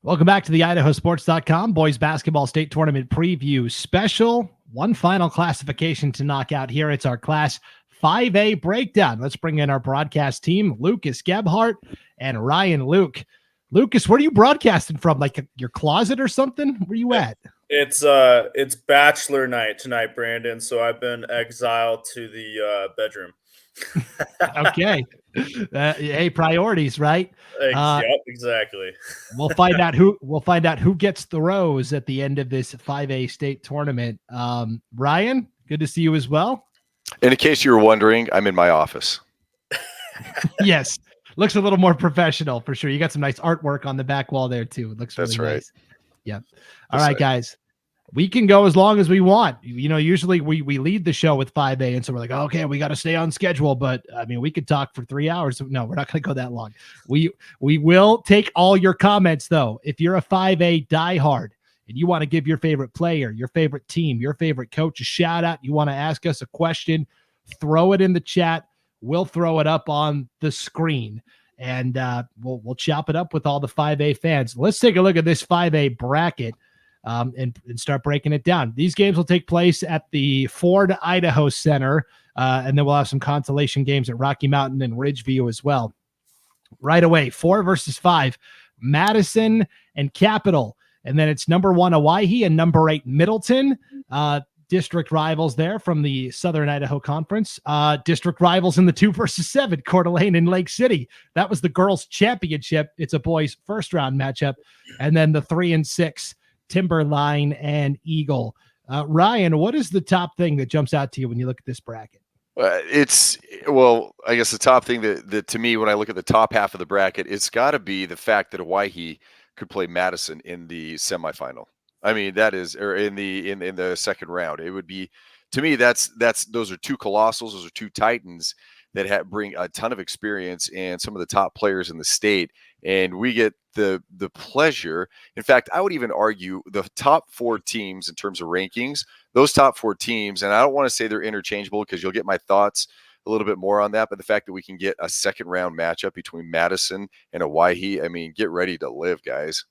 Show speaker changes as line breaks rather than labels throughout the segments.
Welcome back to the IdahoSports.com boys basketball state tournament preview special. One final classification to knock out here. It's our Class 5A breakdown. Let's bring in our broadcast team, Lucas Gebhart and Ryan Luke. Lucas, where are you broadcasting from? Like your closet or something? Where you at?
It's bachelor night tonight, Brandon. So I've been exiled to the bedroom.
Okay. Hey, priorities, right?
Yep, exactly.
We'll find out who gets the rose at the end of this 5A state tournament. Ryan, good to see you as well.
In case you were wondering, I'm in my office.
Yes. Looks a little more professional for sure. You got some nice artwork on the back wall there too. It looks really nice. Yeah. All right, guys. We can go as long as we want. You know, usually we lead the show with 5A, and so we're like, okay, we got to stay on schedule. But I mean, we could talk for 3 hours. No, we're not going to go that long. We will take all your comments though. If you're a 5A diehard and you want to give your favorite player, your favorite team, your favorite coach a shout out, you want to ask us a question, throw it in the chat. We'll throw it up on the screen, and we'll chop it up with all the 5A fans. Let's take a look at this 5A bracket. And start breaking it down. These games will take place at the Ford Idaho Center, and then we'll have some consolation games at Rocky Mountain and Ridgeview as well. Right away, 4 versus 5, Madison and Capital. And then it's number 1, Owyhee, and number 8, Middleton. District rivals there from the Southern Idaho Conference. District rivals in the 2 versus 7, Coeur d'Alene and Lake City. That was the girls' championship. It's a boys' first-round matchup. And then the 3 and 6, Timberline and Eagle. Ryan, what is the top thing that jumps out to you when you look at this bracket?
I guess the top thing that to me, when I look at the top half of the bracket, it's got to be the fact that Owyhee could play Madison in the semifinal. I mean, that is, or in the second round. It would be, to me, those are two colossals. Those are two titans that bring a ton of experience and some of the top players in the state. And we get the pleasure. In fact, I would even argue the top 4 teams in terms of rankings, those top 4 teams, and I don't want to say they're interchangeable because you'll get my thoughts a little bit more on that, but the fact that we can get a second round matchup between Madison and Owyhee, I mean, get ready to live, guys.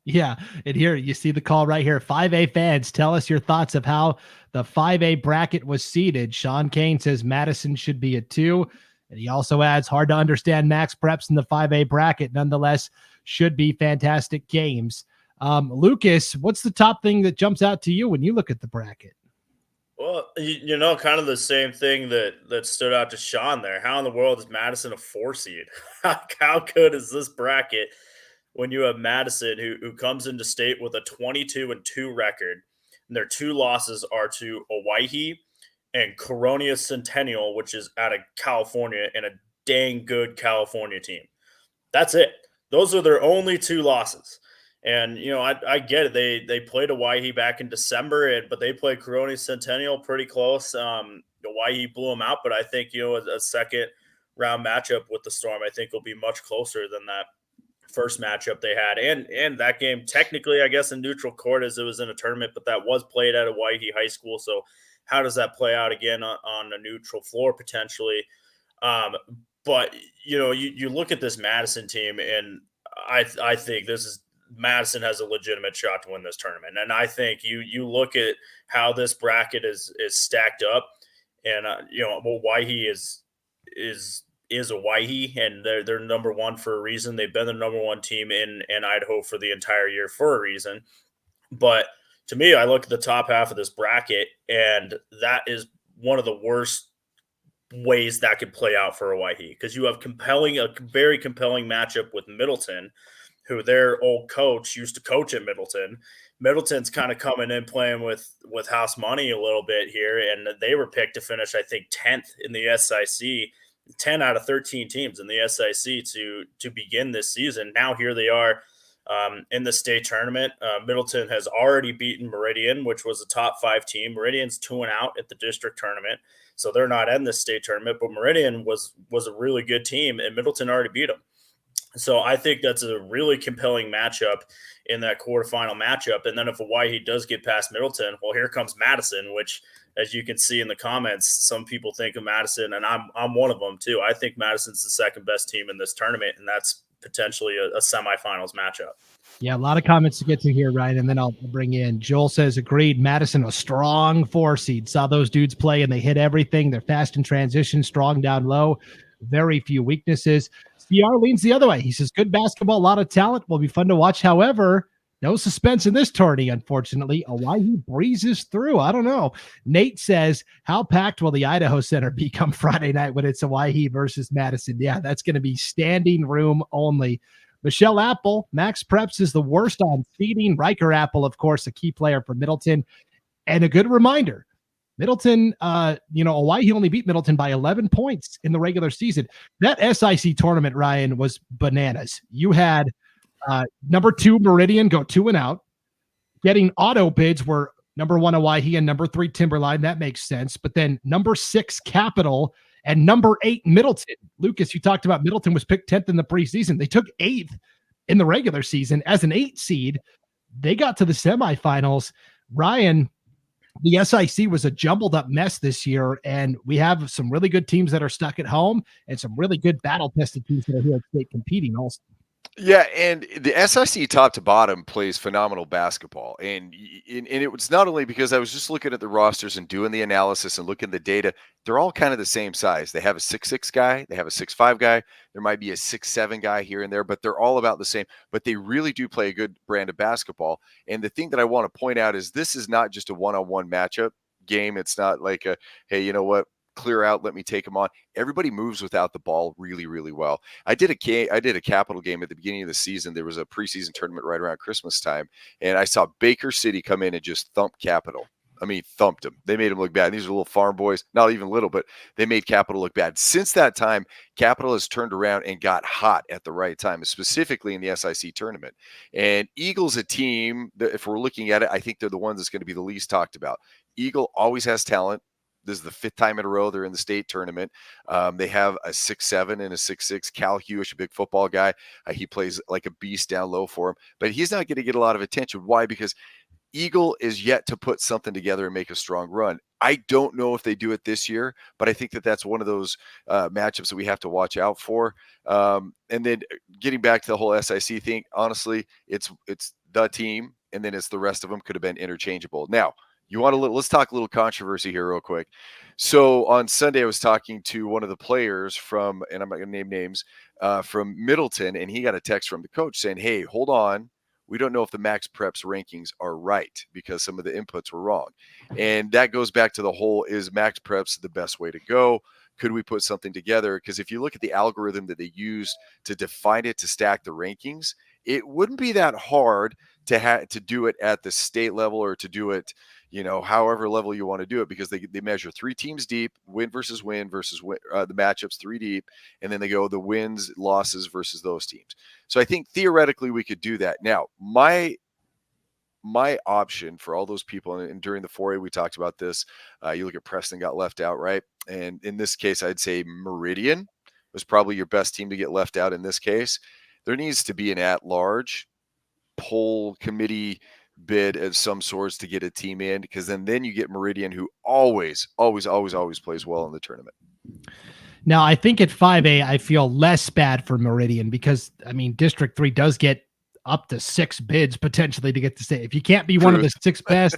Yeah, and here you see the call right here. 5A fans, tell us your thoughts of how the 5A bracket was seeded. Sean Kane says Madison should be a 2. And he also adds, hard to understand max preps in the 5A bracket. Nonetheless, should be fantastic games. Lucas, what's the top thing that jumps out to you when you look at the bracket?
Well, kind of the same thing that stood out to Sean there. How in the world is Madison a 4 seed? How good is this bracket when you have Madison who comes into state with a 22-2 record, and their 2 losses are to Owyhee and Coronia Centennial, which is out of California, and a dang good California team. That's it. Those are their only 2 losses. And, I get it. They played Owyhee back in December, but they played Coronia Centennial pretty close. Owyhee blew them out, but I think, a second round matchup with the Storm, I think will be much closer than that first matchup they had. And that game, technically, I guess, in neutral court as it was in a tournament, but that was played at Owyhee High School. So how does that play out again on a neutral floor potentially? But, you look at this Madison team, and I think Madison has a legitimate shot to win this tournament. And I think you look at how this bracket is stacked up, and Owyhee is Owyhee, and they're number 1 for a reason. They've been the number 1 team in Idaho for the entire year for a reason. But to me, I look at the top half of this bracket, and that is one of the worst ways that could play out for Owyhee, because you have a very compelling matchup with Middleton, who their old coach used to coach at Middleton. Middleton's kind of coming in playing with house money a little bit here, and they were picked to finish, I think, 10th in the SIC, 10 out of 13 teams in the SIC to begin this season. Now here they are in the state tournament. Middleton has already beaten Meridian, which was a top 5 team. Meridian's 2-out at the district tournament, so they're not in the state tournament, but Meridian was a really good team, and Middleton already beat them. So I think that's a really compelling matchup in that quarterfinal matchup. And then if Owyhee does get past Middleton, well, here comes Madison, which, as you can see in the comments, some people think of Madison, and I'm one of them too. I think Madison's the second best team in this tournament, and that's potentially a semifinals matchup.
Yeah, a lot of comments to get to here, Ryan, and then I'll bring in Joel says, agreed. Madison, a strong 4 seed. Saw those dudes play and they hit everything. They're fast in transition, strong down low, very few weaknesses. CR leans the other way. He says, good basketball, a lot of talent, will be fun to watch. However, no suspense in this tourney, unfortunately. Hawaii breezes through. I don't know. Nate says, how packed will the Idaho Center become Friday night when it's Hawaii versus Madison? Yeah, that's going to be standing room only. Michelle Apple, Max Preps is the worst on feeding. Riker Apple, of course, a key player for Middleton. And a good reminder, Middleton, Hawaii only beat Middleton by 11 points in the regular season. That SIC tournament, Ryan, was bananas. You had number 2 Meridian go 2 and out. Getting auto bids were number 1 Hawaii and number 3 Timberline. That makes sense. But then number 6 Capital and number 8 Middleton. Lucas, you talked about Middleton was picked 10th in the preseason. They took 8th in the regular season as an 8 seed. They got to the semifinals. Ryan, the SIC was a jumbled up mess this year, and we have some really good teams that are stuck at home and some really good battle tested teams that are here at state competing also.
Yeah, and the SIC top to bottom plays phenomenal basketball, and it was not only because I was just looking at the rosters and doing the analysis and looking at the data. They're all kind of the same size. They have a 6'6" guy, they have a 6'5" guy. There might be a 6'7" guy here and there, but they're all about the same. But they really do play a good brand of basketball. And the thing that I want to point out is this is not just a one-on-one matchup game. It's not like a, hey, you know what? Clear out, let me take them on. Everybody moves without the ball really, really well. I did a Capital game at the beginning of the season. There was a preseason tournament right around Christmas time, and I saw Baker City come in and just thump Capital. I mean, thumped them. They made them look bad. These are little farm boys, not even little, but they made Capital look bad. Since that time, Capital has turned around and got hot at the right time, specifically in the SIC tournament. And Eagle's a team that, if we're looking at it, I think they're the ones that's going to be the least talked about. Eagle always has talent. This is the 5th time in a row they're in the state tournament. They have a 6'7" and a 6'6". Cal Hewish, a big football guy. He plays like a beast down low for him, but he's not going to get a lot of attention. Why? Because Eagle is yet to put something together and make a strong run. I don't know if they do it this year, but I think that that's one of those matchups that we have to watch out for. And then getting back to the whole SIC thing, honestly, it's the team, and then it's the rest of them could have been interchangeable. Now, let's talk a little controversy here real quick. So on Sunday, I was talking to one of the players from, and I'm not going to name names, from Middleton, and he got a text from the coach saying, hey, hold on. We don't know if the Max Preps rankings are right because some of the inputs were wrong. And that goes back to the whole, is Max Preps the best way to go? Could we put something together? Because if you look at the algorithm that they used to define it, to stack the rankings, it wouldn't be that hard to do it at the state level or to do it, however level you want to do it, because they measure 3 teams deep, win versus win, the matchups 3 deep, and then they go the wins, losses versus those teams. So I think theoretically we could do that. Now, my option for all those people, and during the 4A we talked about this, you look at Preston got left out, right? And in this case, I'd say Meridian was probably your best team to get left out in this case. There needs to be an at-large poll committee bid of some sorts to get a team in, because then you get Meridian, who always plays well in the tournament.
Now, I think at 5A, I feel less bad for Meridian because, District 3 does get up to 6 bids potentially to get to state. If you can't be one of the 6 best,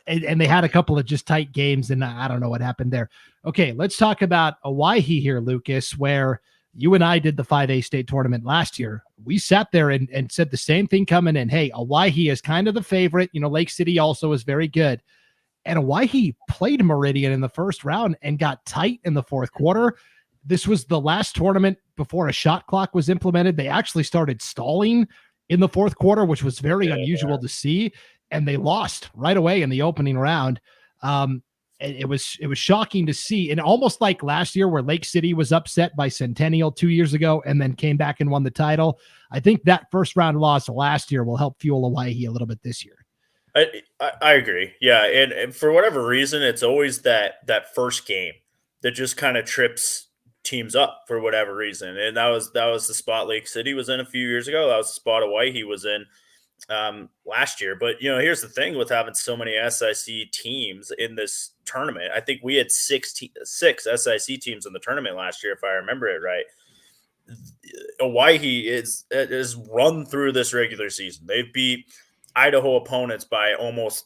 and they had a couple of just tight games, and I don't know what happened there. Okay, let's talk about Hawaii here, Lucas, where you and I did the 5A state tournament last year. We sat there and said the same thing coming in. Hey, Hawaii is kind of the favorite. Lake City also is very good. And Hawaii played Meridian in the first round and got tight in the fourth quarter. This was the last tournament before a shot clock was implemented. They actually started stalling in the fourth quarter, which was very unusual to see. And they lost right away in the opening round. It was shocking to see, and almost like last year where Lake City was upset by Centennial 2 years ago and then came back and won the title. I think that first round loss last year will help fuel Hawaii a little bit this year.
I agree. Yeah. And for whatever reason, it's always that first game that just kind of trips teams up for whatever reason. And that was the spot Lake City was in a few years ago. That was the spot Hawaii was in last year. But here's the thing with having so many SIC teams in this tournament. I think we had six SIC teams in the tournament last year, if I remember it right. Hawaii is run through this regular season. They've beat Idaho opponents by almost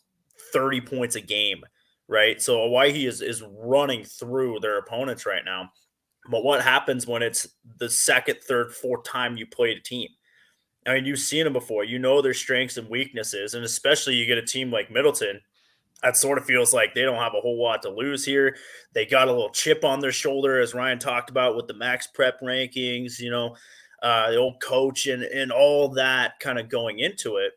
30 points a game, right? So Hawaii is running through their opponents right now. But what happens when it's the second, third, fourth time you played a team? I mean, you've seen them before. You know their strengths and weaknesses, and especially you get a team like Middleton that sort of feels like they don't have a whole lot to lose here. They got a little chip on their shoulder, as Ryan talked about with the max prep rankings, the old coach and all that kind of going into it.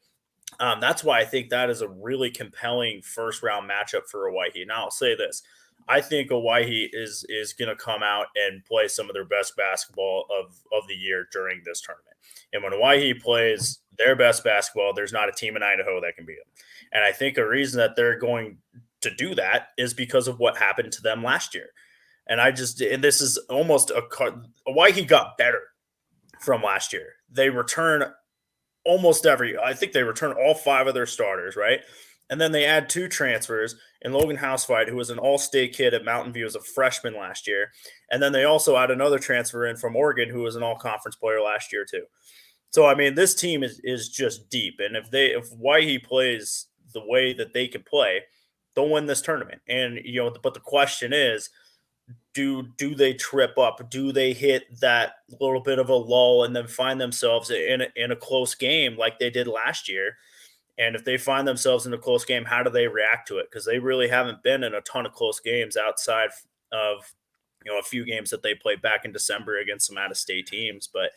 That's why I think that is a really compelling first round matchup for Hawaii. Now I'll say this. I think Hawaii is going to come out and play some of their best basketball of the year during this tournament. And when Hawaii plays their best basketball, there's not a team in Idaho that can beat them. And I think a reason that they're going to do that is because of what happened to them last year. And this is almost Hawaii got better from last year. They return I think they return all 5 of their starters, right? And then they add 2 transfers in Logan Housefight, who was an all-state kid at Mountain View as a freshman last year. And then they also add another transfer in from Oregon, who was an all-conference player last year too. So, I mean, this team is just deep. And if Hawaii plays the way that they can play, they'll win this tournament. And, but the question is, do they trip up? Do they hit that little bit of a lull and then find themselves in a close game like they did last year? And if they find themselves in a close game, how do they react to it? Because they really haven't been in a ton of close games outside of a few games that they played back in December against some out-of-state teams. But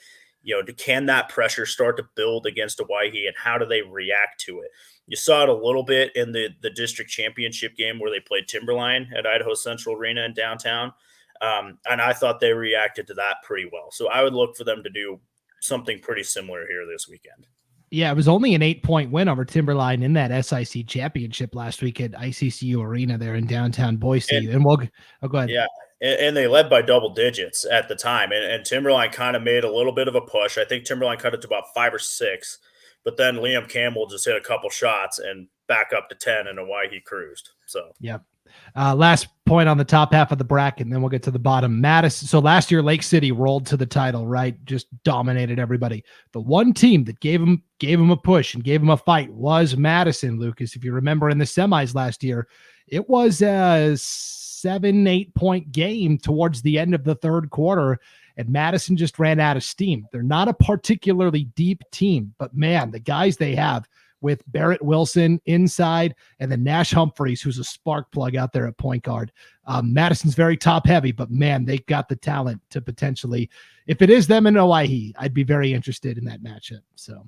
can that pressure start to build against Hawaii, and how do they react to it? You saw it a little bit in the district championship game where they played Timberline at Idaho Central Arena in downtown. And I thought they reacted to that pretty well. So I would look for them to do something pretty similar here this weekend.
Yeah, it was only an 8-point win over Timberline in that SIC championship last week at ICCU Arena there in downtown Boise. And we'll go ahead.
Yeah. And they led by double digits at the time. And Timberline kind of made a little bit of a push. I think Timberline cut it to about 5 or 6. But then Liam Campbell just hit a couple shots and back up to 10, and Hawaii cruised. So,
yeah. Last point on the top half of the bracket, and then we'll get to the bottom. Madison. So last year, Lake City rolled to the title, right? Just dominated everybody. The one team that gave them a push and gave them a fight was Madison, Lucas. If you remember in the semis last year, it was a 7-8 point game towards the end of the third quarter, and Madison just ran out of steam. They're not a particularly deep team, but man, the guys they have with Barrett Wilson inside and then Nash Humphreys, who's a spark plug out there at point guard. Madison's very top heavy, but man, they got the talent to potentially, if it is them in Hawaii, I'd be very interested in that matchup. So.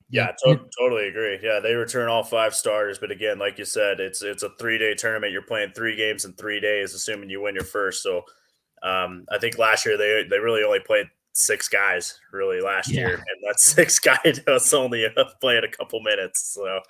Yeah, totally agree. Yeah, they return all 5 starters, but again, like you said, it's a 3-day tournament. You're playing 3 games in 3 days, assuming you win your first. So I think last year they really only played 6 guys really last year, and that 6 guys was only playing a couple minutes. So,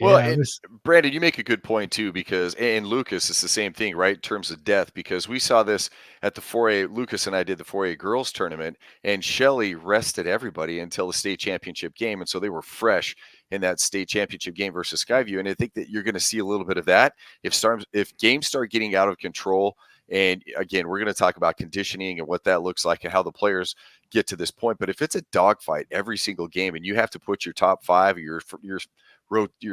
well, Brandon, you make a good point too, because and Lucas, it's the same thing, right? In terms of depth, because we saw this at the 4A. Lucas and I did the 4A girls tournament, and Shelley rested everybody until the state championship game, and so they were fresh in that state championship game versus Skyview. And I think that you're going to see a little bit of that if games start getting out of control. And again, we're going to talk about conditioning and what that looks like and how the players get to this point. But if it's a dogfight every single game and you have to put your top 5, your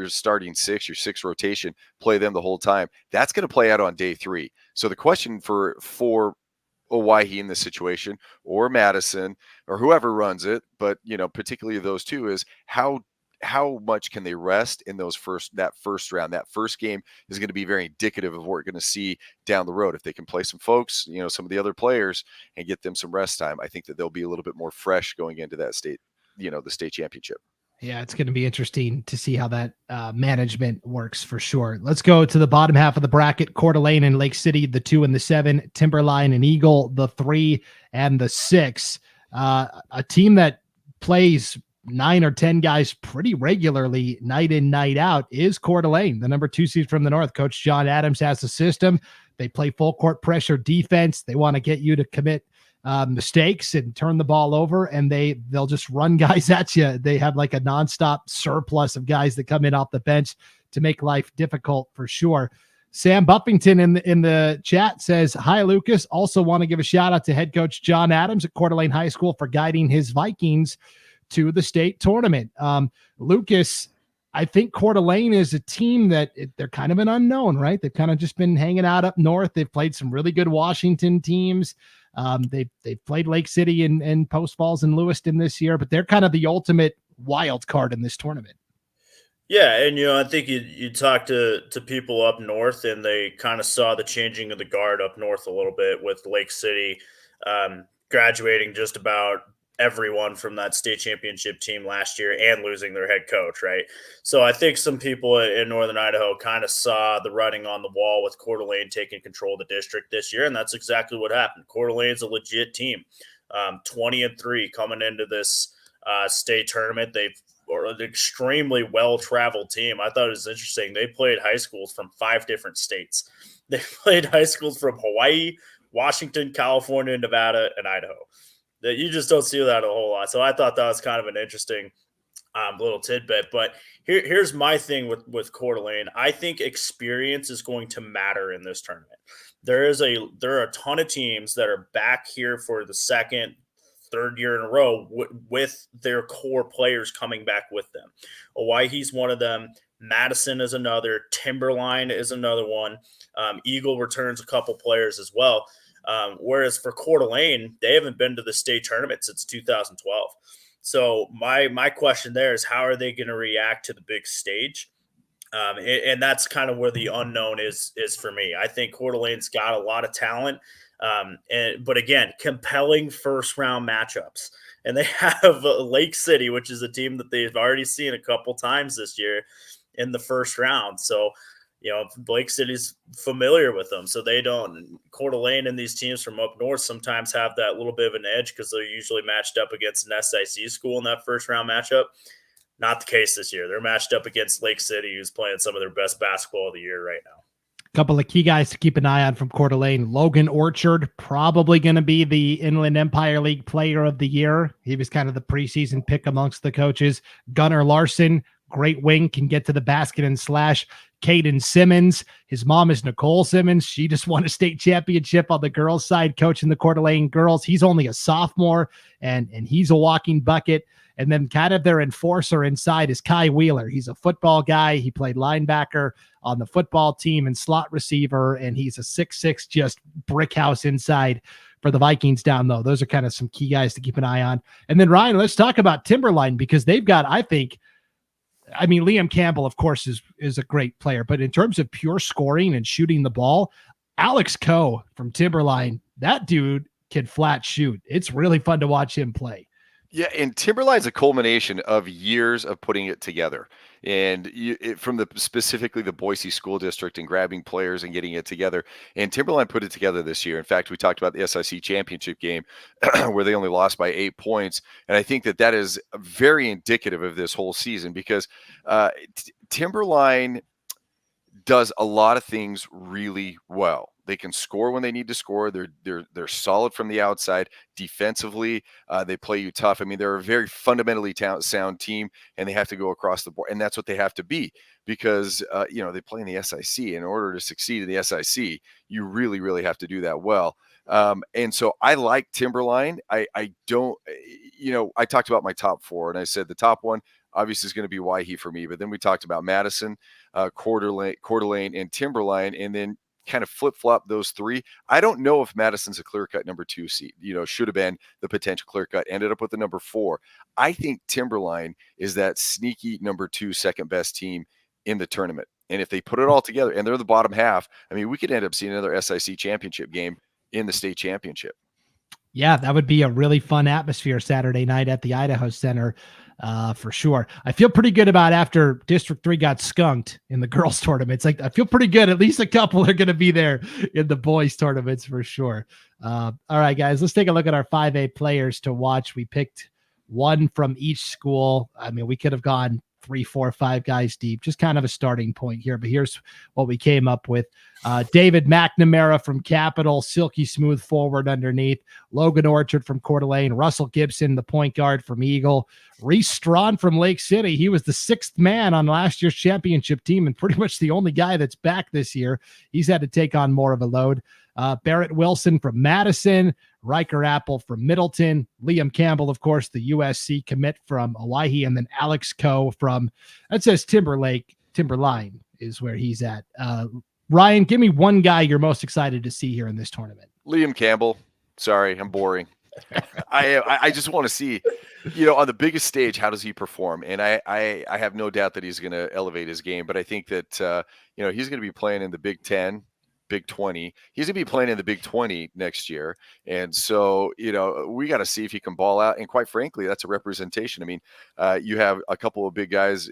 starting 6, your 6 rotation, play them the whole time, that's going to play out on day 3. So the question for Hawaii in this situation, or Madison, or whoever runs it, but particularly those two, is how much can they rest in that first round? That first game is going to be very indicative of what we're going to see down the road. If they can play some folks, some of the other players, and get them some rest time, I think that they'll be a little bit more fresh going into that state, the state championship.
Yeah, it's going to be interesting to see how that management works for sure. Let's go to the bottom half of the bracket. Coeur d'Alene and Lake City, the 2 and the 7. Timberline and Eagle, the 3 and the 6. A team that plays 9 or 10 guys pretty regularly, night in, night out, is Coeur d'Alene, the number 2 seed from the North. Coach John Adams has a system. They play full court pressure defense. They want to get you to commit mistakes and turn the ball over, and they'll just run guys at you. They have like a nonstop surplus of guys that come in off the bench to make life difficult for sure. Sam Buffington in the chat says, "Hi, Lucas. Also want to give a shout out to head coach John Adams at Coeur d'Alene High School for guiding his Vikings to the state tournament." Lucas, I think Coeur d'Alene is a team that they're kind of an unknown, right? They've kind of just been hanging out up north. They've played some really good Washington teams. They've played Lake City and Post Falls and Lewiston this year, but they're kind of the ultimate wild card in this tournament.
Yeah, and I think you talk to people up north, and they kind of saw the changing of the guard up north a little bit with Lake City graduating just about everyone from that state championship team last year and losing their head coach, right? So I think some people in Northern Idaho kind of saw the writing on the wall with Coeur d'Alene taking control of the district this year, and that's exactly what happened. Coeur d'Alene's a legit team, 20-3 coming into this state tournament. They've or an extremely well-traveled team. I thought it was interesting. They played high schools from 5 different states. They played high schools from Hawaii, Washington, California, Nevada, and Idaho. That you just don't see that a whole lot. So I thought that was kind of an interesting little tidbit. But here's my thing with Coeur d'Alene. I think experience is going to matter in this tournament. There are a ton of teams that are back here for the second, third year in a row with their core players coming back with them. Owyhee's one of them. Madison is another. Timberline is another one. Eagle returns a couple players as well. Whereas for Coeur d'Alene, they haven't been to the state tournament since 2012. So my question there is, how are they going to react to the big stage? And that's kind of where the unknown is for me. I think Coeur d'Alene's got a lot of talent. But again, compelling first round matchups, and they have Lake City, which is a team that they've already seen a couple times this year in the first round. So, Lake City's familiar with them. So they don't. Coeur d'Alene and these teams from up north sometimes have that little bit of an edge because they're usually matched up against an SIC school in that first round matchup. Not the case this year. They're matched up against Lake City, who's playing some of their best basketball of the year right now.
Couple of key guys to keep an eye on from Coeur d'Alene. Logan Orchard, probably going to be the Inland Empire League Player of the Year. He was kind of the preseason pick amongst the coaches. Gunnar Larson, great wing, can get to the basket and slash. Caden Simmons, his mom is Nicole Simmons. She just won a state championship on the girls' side, coaching the Coeur d'Alene girls. He's only a sophomore, and he's a walking bucket. And then kind of their enforcer inside is Kai Wheeler. He's a football guy. He played linebacker on the football team and slot receiver, and he's a 6'6", just brick house inside for the Vikings down low. Those are kind of some key guys to keep an eye on. And then, Ryan, let's talk about Timberline, because they've got, Liam Campbell, of course, is a great player, but in terms of pure scoring and shooting the ball, Alex Coe from Timberline, that dude can flat shoot. It's really fun to watch him play.
Yeah, and Timberline's a culmination of years of putting it together, and from specifically the Boise School District and grabbing players and getting it together. And Timberline put it together this year. In fact, we talked about the SIC championship game where they only lost by 8 points, and I think that is very indicative of this whole season, because Timberline does a lot of things really well. They can score when they need to score. They're solid from the outside. Defensively, they play you tough. They're a very fundamentally sound team, and they have to go across the board. And that's what they have to be, because they play in the SIC. In order to succeed in the SIC, you really, really have to do that well. And so I like Timberline. I don't, I talked about my top 4, and I said the top one obviously is going to be Owyhee for me. But then we talked about Madison, Coeur d'Alene, and Timberline, and then kind of flip-flop those 3. I don't know if Madison's a clear-cut number 2 seed, should have been the potential clear-cut, ended up with the number 4. I think Timberline is that sneaky number 2 second best team in the tournament. And if they put it all together and they're the bottom half, we could end up seeing another SIC championship game in the state championship.
Yeah, that would be a really fun atmosphere Saturday night at the Idaho Center. For sure. I feel pretty good about after District 3 got skunked in the girls tournaments. I feel pretty good. At least a couple are going to be there in the boys tournaments for sure. All right, guys, let's take a look at our 5A players to watch. We picked one from each school. We could have gone 3, 4, 5 guys deep, just kind of a starting point here. But here's what we came up with. David McNamara from Capital, silky smooth forward underneath. Logan Orchard from Coeur d'Alene. Russell Gibson, the point guard from Eagle. Reese Strawn from Lake City. He was the 6th man on last year's championship team and pretty much the only guy that's back this year. He's had to take on more of a load. Barrett Wilson from Madison. Riker Apple from Middleton. Liam Campbell, of course, the USC commit from Owyhee. And then Alex Coe from, that says Timberline is where he's at. Ryan, give me one guy you're most excited to see here in this tournament.
Liam Campbell. Sorry, I'm boring. I just want to see, on the biggest stage, how does he perform? And I have no doubt that he's going to elevate his game. But I think that, he's going to be playing in the Big 10, Big 20. He's going to be playing in the Big 20 next year. And so, we got to see if he can ball out. And quite frankly, that's a representation. I mean, you have a couple of big guys,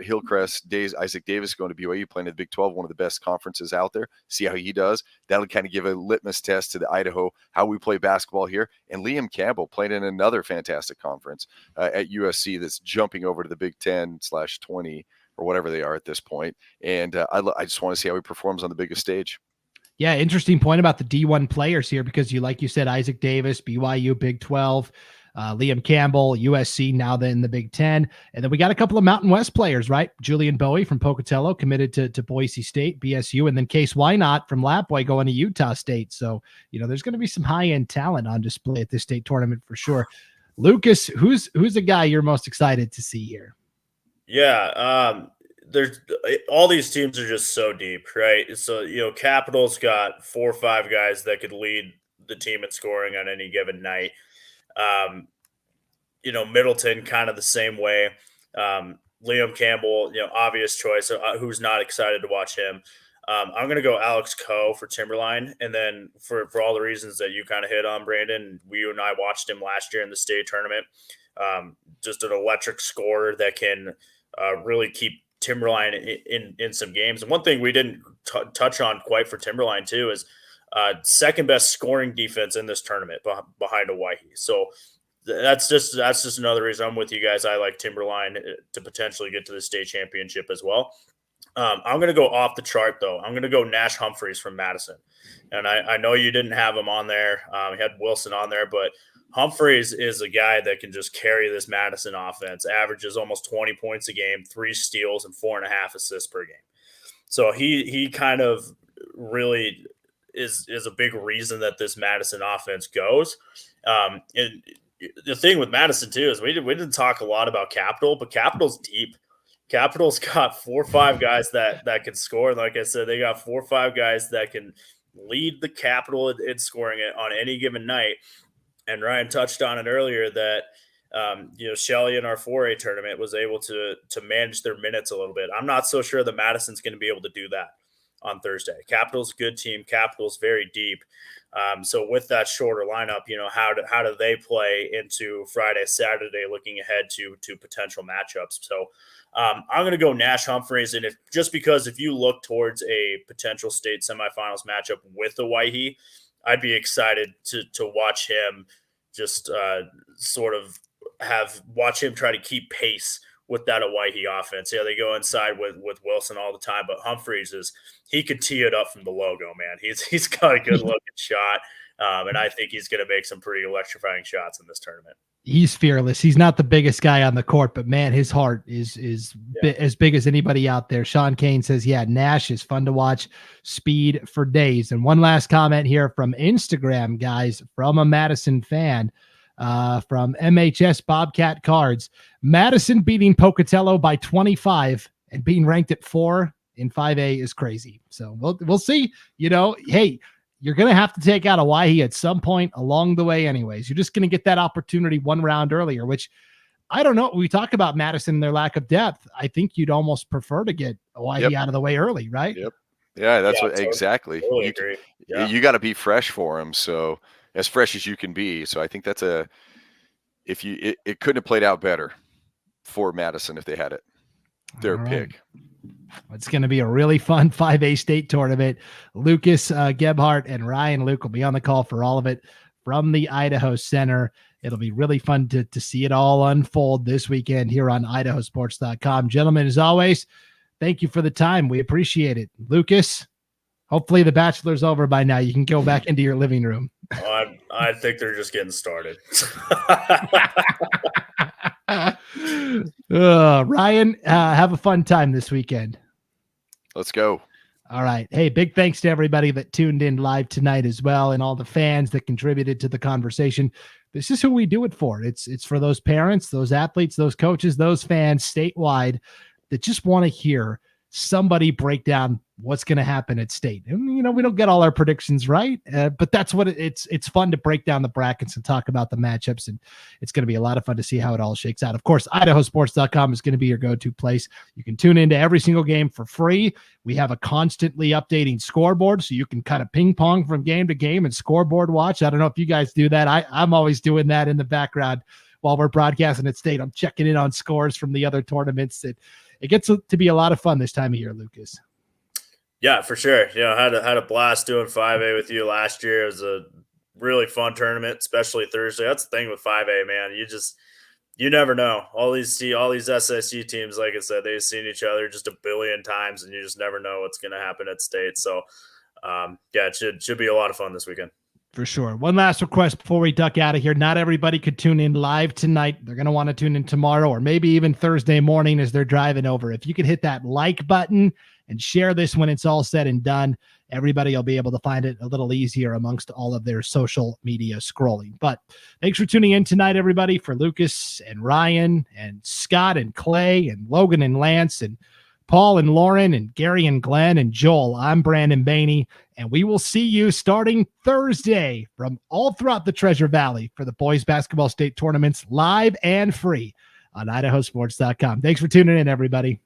Hillcrest, Isaac Davis going to BYU, playing in the Big 12, one of the best conferences out there. See how he does. That'll kind of give a litmus test to the Idaho, how we play basketball here. And Liam Campbell playing in another fantastic conference at USC that's jumping over to the Big 10/20 or whatever they are at this point. And I just want to see how he performs on the biggest stage.
Yeah, interesting point about the D1 players here, because like you said, Isaac Davis, BYU, Big 12, Liam Campbell, USC, now then the Big 10. And then we got a couple of Mountain West players, right? Julian Bowie from Pocatello committed to Boise State, BSU, and then Case Wynot from Lapwai going to Utah State. So, there's going to be some high-end talent on display at this state tournament for sure. Lucas, who's the guy you're most excited to see here?
Yeah, there's all these teams are just so deep, right? So, Capital's got 4 or 5 guys that could lead the team in scoring on any given night. Middleton kind of the same way. Liam Campbell, obvious choice. Who's not excited to watch him? I'm going to go Alex Coe for Timberline. And then for all the reasons that you kind of hit on, Brandon, you and I watched him last year in the state tournament. Just an electric scorer that can really keep Timberline in some games. And one thing we didn't touch on quite for Timberline too is second best scoring defense in this tournament behind Owyhee. So that's just another reason I'm with you guys. I like Timberline to potentially get to the state championship as well. I'm going to go off the chart though. I'm going to go Nash Humphreys from Madison. And I know you didn't have him on there. He had Wilson on there, but Humphreys is a guy that can just carry this Madison offense, averages almost 20 points a game, 3 steals, and 4.5 assists per game. So he kind of really is a big reason that this Madison offense goes. And the thing with Madison too is we didn't talk a lot about Capital, but Capital's deep. Capital's got 4 or 5 guys that can score. Like I said, they got 4 or 5 guys that can lead the Capital in scoring it on any given night. And Ryan touched on it earlier that, Shelley in our 4A tournament was able to manage their minutes a little bit. I'm not so sure that Madison's going to be able to do that on Thursday. Capital's a good team. Capital's very deep. So with that shorter lineup, how do they play into Friday, Saturday, looking ahead to potential matchups? So I'm going to go Nash Humphreys. And if you look towards a potential state semifinals matchup with the Owyhee, I'd be excited to watch him just watch him try to keep pace with that Owyhee offense. Yeah, they go inside with Wilson all the time, but Humphreys he could tee it up from the logo, man. He's got a good looking shot, and I think he's going to make some pretty electrifying shots in this tournament.
He's fearless. He's not the biggest guy on the court, but man, his heart is as big as anybody out there. Sean Kane says, yeah, Nash is fun to watch, speed for days. And one last comment here from Instagram, guys, from a Madison fan, from MHS Bobcat Cards. Madison beating Pocatello by 25 and being ranked at 4 in 5A is crazy. So we'll see, hey, you're going to have to take out Owyhee at some point along the way anyways. You're just going to get that opportunity one round earlier, which I don't know. We talk about Madison and their lack of depth. I think you'd almost prefer to get Owyhee out of the way early, right?
Yep. Yeah, exactly.
Totally agree. Yeah.
You got to be fresh for them. So as fresh as you can be. So I think that's it couldn't have played out better for Madison if they had it. Their pick.
It's going to be a really fun 5A state tournament. Lucas Gebhart and Ryan Luke will be on the call for all of it from the Idaho Center. It'll be really fun to see it all unfold this weekend here on IdahoSports.com. Gentlemen, as always, thank you for the time. We appreciate it. Lucas, hopefully the Bachelor's over by now. You can go back into your living room.
I think they're just getting started.
Ryan, have a fun time this weekend.
Let's go.
All right. Hey, big thanks to everybody that tuned in live tonight as well, and all the fans that contributed to the conversation. This is who we do it for. It's for those parents, those athletes, those coaches, those fans statewide that just want to hear somebody break down what's going to happen at state. And, you know, we don't get all our predictions right, but that's what it's fun to break down the brackets and talk about the matchups. And it's going to be a lot of fun to see how it all shakes out. Of course, IdahoSports.com is going to be your go-to place. You can tune into every single game for free. We have a constantly updating scoreboard, so you can kind of ping pong from game to game and scoreboard watch. I don't know if you guys do that. I'm always doing that in the background while we're broadcasting at state. I'm checking in on scores from the other tournaments. It gets to be a lot of fun this time of year, Lucas.
Yeah, for sure. You know, had a blast doing 5A with you last year. It was a really fun tournament, especially Thursday. That's the thing with 5A, man. You never know. All these SSU teams, like I said, they've seen each other just a billion times, and you just never know what's going to happen at state. So, it should be a lot of fun this weekend.
For sure. One last request before we duck out of here. Not everybody could tune in live tonight. They're going to want to tune in tomorrow or maybe even Thursday morning as they're driving over. If you could hit that like button and share this when it's all said and done, everybody will be able to find it a little easier amongst all of their social media scrolling. But thanks for tuning in tonight, everybody. For Lucas and Ryan and Scott and Clay and Logan and Lance and Paul and Lauren and Gary and Glenn and Joel, I'm Brandon Baney, and we will see you starting Thursday from all throughout the Treasure Valley for the boys basketball state tournaments, live and free on IdahoSports.com. Thanks for tuning in, everybody.